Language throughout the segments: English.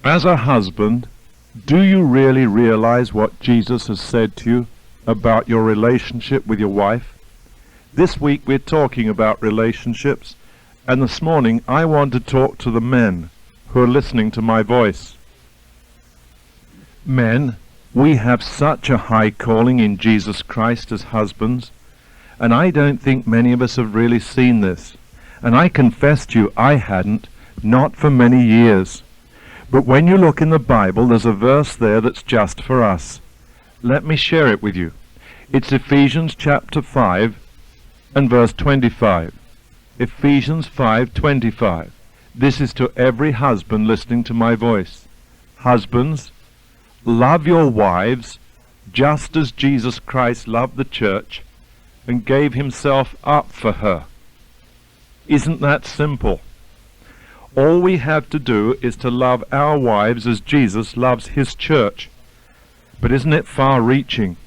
As a husband, do you really realize what Jesus has said to you about your relationship with your wife? This week we're talking about relationships, and this morning I want to talk to the men who are listening to my voice. Men, we have such a high calling in Jesus Christ as husbands, and I don't think many of us have really seen this. And I confess to you, I hadn't, not for many years. But when you look in the Bible, there's a verse there that's just for us. Let me share it with you. It's Ephesians chapter 5 and verse 25. Ephesians 5:25. This is to every husband listening to my voice. Husbands, love your wives just as Jesus Christ loved the church and gave himself up for her. Isn't that simple? All we have to do is to love our wives as Jesus loves his church. But isn't it far-reaching?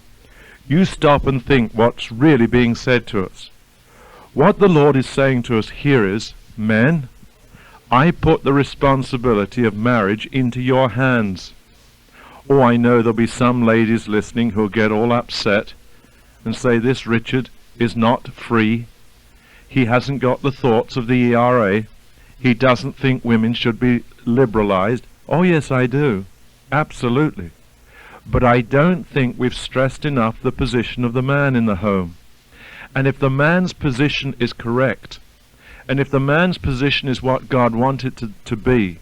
You stop and think what's really being said to us. What the Lord is saying to us here is, men, I put the responsibility of marriage into your hands. Oh, I know there'll be some ladies listening who'll get all upset and say, this Richard is not free. He hasn't got the thoughts of the ERA. He doesn't think women should be liberalized. Oh yes, I do. Absolutely. But I don't think we've stressed enough the position of the man in the home. And if the man's position is correct, and if the man's position is what God wanted it to be,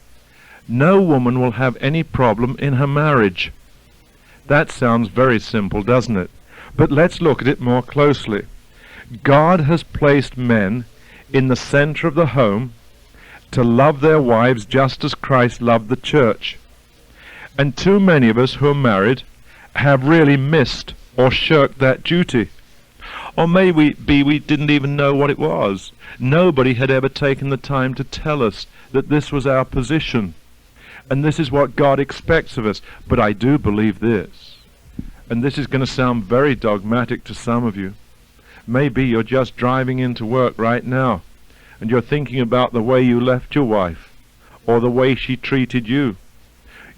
no woman will have any problem in her marriage. That sounds very simple, doesn't it? But let's look at it more closely. God has placed men in the center of the home to love their wives just as Christ loved the church. And too many of us who are married have really missed or shirked that duty. Or maybe we didn't even know what it was. Nobody had ever taken the time to tell us that this was our position. And this is what God expects of us. But I do believe this. And this is going to sound very dogmatic to some of you. Maybe you're just driving into work right now, and you're thinking about the way you left your wife, or the way she treated you.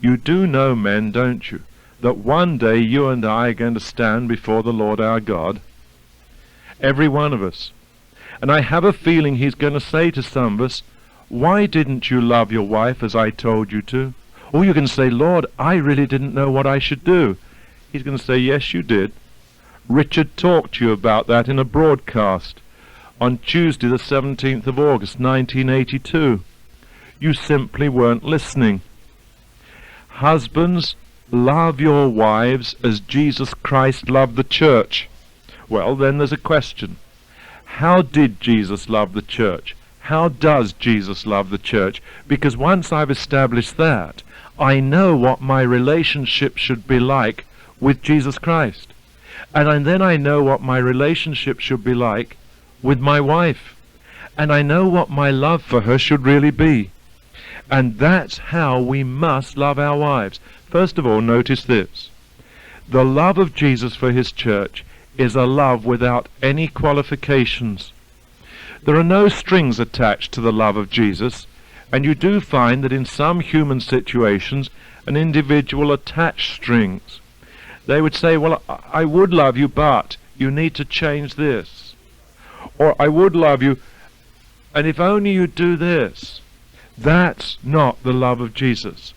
You do know, men, don't you, that one day you and I are going to stand before the Lord our God? Every one of us. And I have a feeling he's going to say to some of us, why didn't you love your wife as I told you to? Or you can say, Lord, I really didn't know what I should do. He's going to say, yes, you did. Richard talked to you about that in a broadcast on Tuesday the 17th of August 1982. You simply weren't listening. Husbands, love your wives as Jesus Christ loved the church. Well, then there's a question. How did Jesus love the church? How does Jesus love the church? Because once I've established that, I know what my relationship should be like with Jesus Christ. And then I know what my relationship should be like with my wife. And I know what my love for her should really be. And that's how we must love our wives. First of all, notice this. The love of Jesus for his church is a love without any qualifications. There are no strings attached to the love of Jesus, and you do find that in some human situations an individual attach strings. They would say, well, I would love you, but you need to change this. Or I would love you, and if only you do this. That's not the love of Jesus.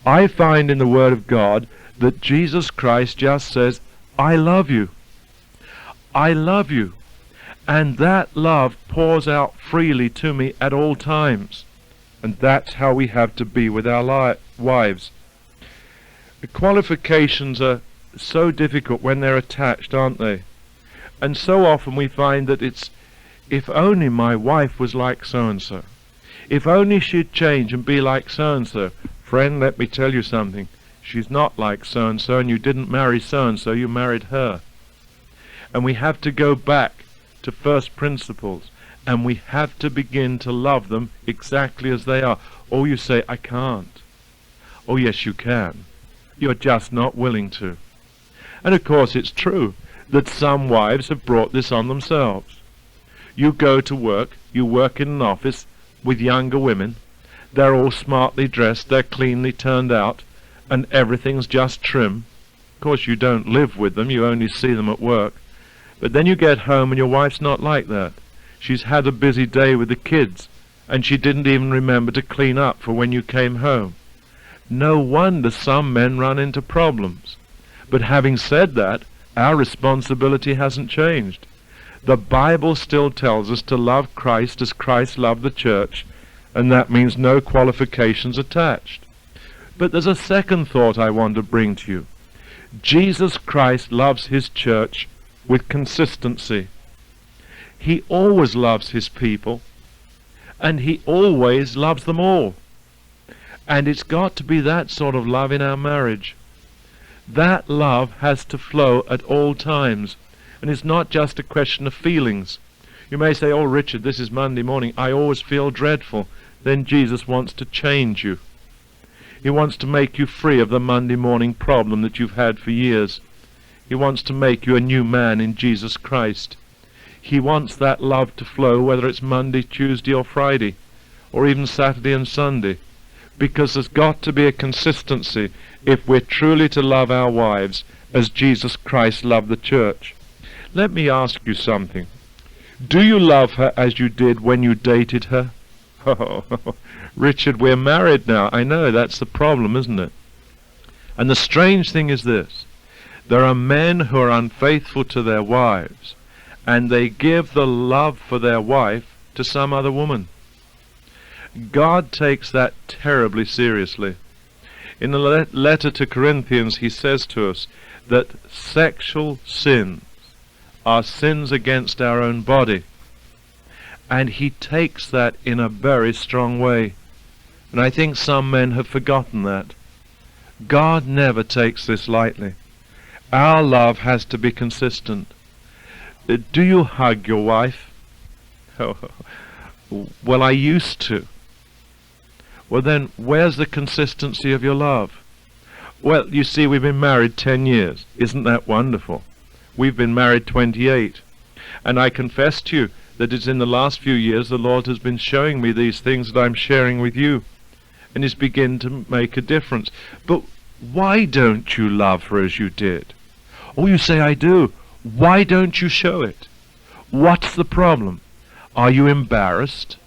I find in the Word of God that Jesus Christ just says, I love you. I love you. And that love pours out freely to me at all times. And that's how we have to be with our wives. The qualifications are so difficult when they're attached, aren't they? And so often we find that it's, if only my wife was like so-and-so. If only she'd change and be like so-and-so. Friend, let me tell you something. She's not like so-and-so, and you didn't marry so-and-so, you married her. And we have to go back to first principles, and we have to begin to love them exactly as they are. Oh, you say, I can't. Oh, yes, you can. You're just not willing to. And of course it's true that some wives have brought this on themselves. You go to work, you work in an office with younger women. They're all smartly dressed, they're cleanly turned out, and everything's just trim. Of course, you don't live with them, you only see them at work. But then you get home and your wife's not like that. She's had a busy day with the kids, and she didn't even remember to clean up for when you came home. No wonder some men run into problems. But having said that, our responsibility hasn't changed. The Bible still tells us to love Christ as Christ loved the church, and that means no qualifications attached. But there's a second thought I want to bring to you. Jesus Christ loves his church with consistency. He always loves his people, and he always loves them all. And it's got to be that sort of love in our marriage. That love has to flow at all times, and it's not just a question of feelings. You may say, "Oh, Richard, this is Monday morning. I always feel dreadful." Then Jesus wants to change you. He wants to make you free of the Monday morning problem that you've had for years. He wants to make you a new man in Jesus Christ. He wants that love to flow whether it's Monday, Tuesday or Friday, or even Saturday and Sunday, because there's got to be a consistency if we're truly to love our wives as Jesus Christ loved the church. Let me ask you something. Do you love her as you did when you dated her? Oh, Richard, we're married now. I know, that's the problem, isn't it? And the strange thing is this. There are men who are unfaithful to their wives, and they give the love for their wife to some other woman. God takes that terribly seriously. In the letter to Corinthians, he says to us that sexual sins are sins against our own body. And he takes that in a very strong way. And I think some men have forgotten that. God never takes this lightly. Our love has to be consistent. Do you hug your wife? Oh, well, I used to. Well then, where's the consistency of your love? Well, you see, we've been married 10 years. Isn't that wonderful? We've been married 28. And I confess to you that it's in the last few years the Lord has been showing me these things that I'm sharing with you. And it's beginning to make a difference. But why don't you love her as you did? Oh, you say, I do. Why don't you show it? What's the problem? Are you embarrassed?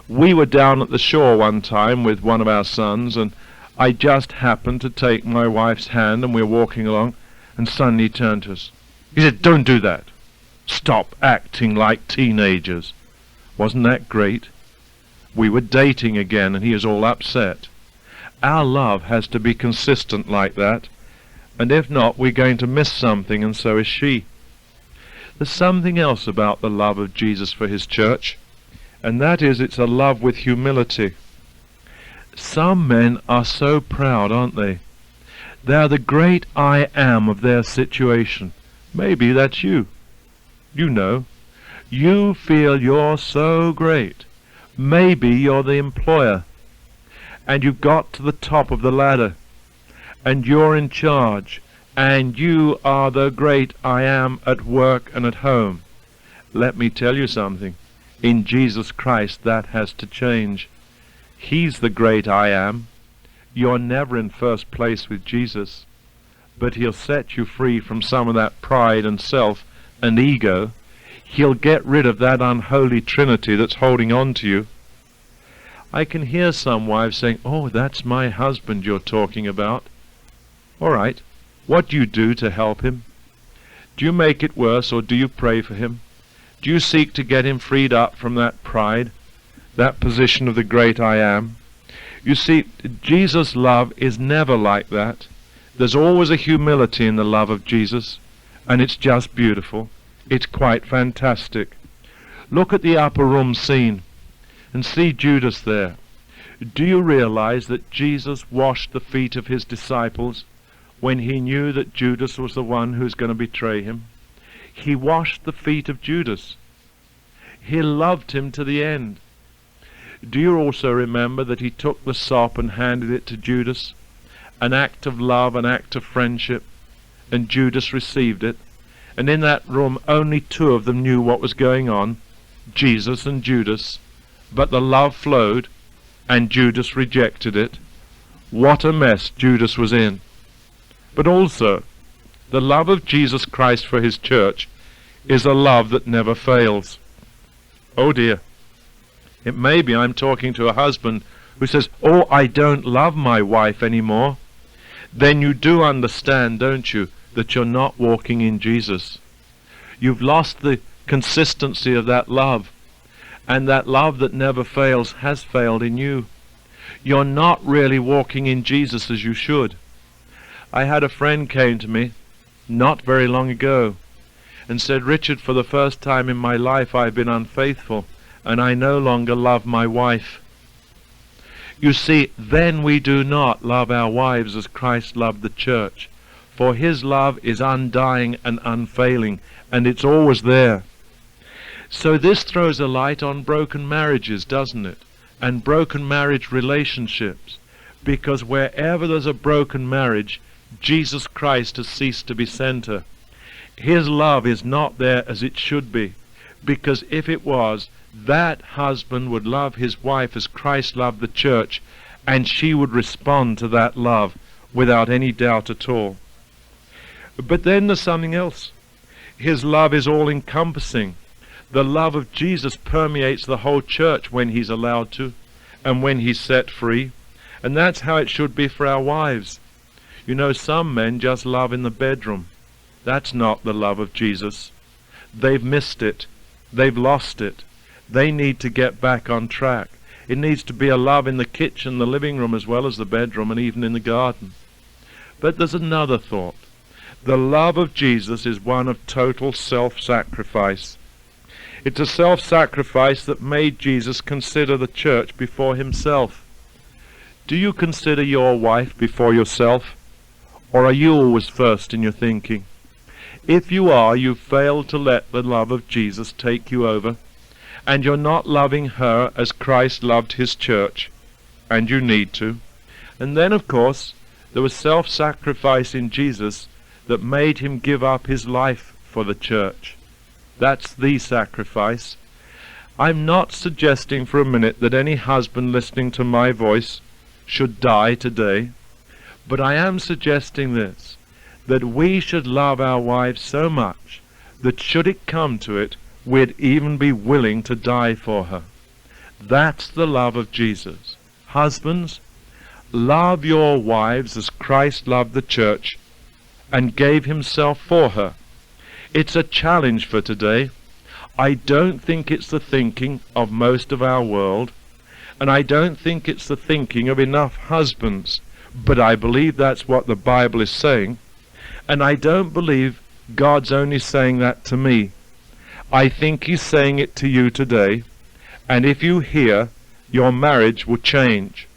We were down at the shore one time with one of our sons, and I just happened to take my wife's hand, and we were walking along, and suddenly he turned to us. He said, "Don't do that. Stop acting like teenagers." Wasn't that great? We were dating again, and he was all upset. Our love has to be consistent like that, and if not, we're going to miss something, and so is she. There's something else about the love of Jesus for his church, and that is it's a love with humility. Some men are so proud, aren't they? They're the great I am of their situation. Maybe that's you. You know. You feel you're so great. Maybe you're the employer, and you've got to the top of the ladder, and you're in charge, and you are the great I am at work and at home. Let me tell you something. In Jesus Christ, that has to change. He's the great I am. You're never in first place with Jesus, but he'll set you free from some of that pride and self and ego. He'll get rid of that unholy trinity that's holding on to you. I can hear some wives saying, "Oh, that's my husband you're talking about." All right, what do you do to help him? Do you make it worse, or do you pray for him? Do you seek to get him freed up from that pride, that position of the great I am? You see, Jesus' love is never like that. There's always a humility in the love of Jesus, and it's just beautiful. It's quite fantastic. Look at the upper room scene and see Judas there. Do you realize that Jesus washed the feet of his disciples when he knew that Judas was the one who's going to betray him? He washed the feet of Judas. He loved him to the end. Do you also remember that he took the sop and handed it to Judas? An act of love, an act of friendship, and Judas received it. And in that room only two of them knew what was going on, Jesus and Judas, but the love flowed. and Judas rejected it. What a mess Judas was in. But also, the love of Jesus Christ for his church is a love that never fails. Oh dear. It may be I'm talking to a husband who says, "Oh, I don't love my wife anymore." Then you do understand, don't you, that you're not walking in Jesus. You've lost the consistency of that love, and that love that never fails has failed in you. You're not really walking in Jesus as you should. I had a friend came to me not very long ago and said, "Richard, for the first time in my life I've been unfaithful, and I no longer love my wife." You see, then we do not love our wives as Christ loved the church, for his love is undying and unfailing, and it's always there. So this throws a light on broken marriages, doesn't it? And broken marriage relationships, because wherever there's a broken marriage, Jesus Christ has ceased to be center. His love is not there as it should be, because if it was, that husband would love his wife as Christ loved the church, and she would respond to that love without any doubt at all. But then there's something else. His love is all-encompassing. The love of Jesus permeates the whole church when he's allowed to, and when he's set free. And that's how it should be for our wives. You know, some men just love in the bedroom. That's not the love of Jesus. They've missed it. They've lost it. They need to get back on track. It needs to be a love in the kitchen, the living room, as well as the bedroom, and even in the garden. But there's another thought. The love of Jesus is one of total self-sacrifice. It's a self-sacrifice that made Jesus consider the church before himself. Do you consider your wife before yourself? Or are you always first in your thinking? If you are, you've failed to let the love of Jesus take you over, and you're not loving her as Christ loved his church, and you need to. And then, of course, there was self-sacrifice in Jesus that made him give up his life for the church. That's the sacrifice. I'm not suggesting for a minute that any husband listening to my voice should die today, but I am suggesting this, that we should love our wives so much that should it come to it, we'd even be willing to die for her. That's the love of Jesus. Husbands, love your wives as Christ loved the church and gave himself for her. It's a challenge for today. I don't think it's the thinking of most of our world, and I don't think it's the thinking of enough husbands, but I believe that's what the Bible is saying, and I don't believe God's only saying that to me. I think he's saying it to you today, and if you hear, your marriage will change.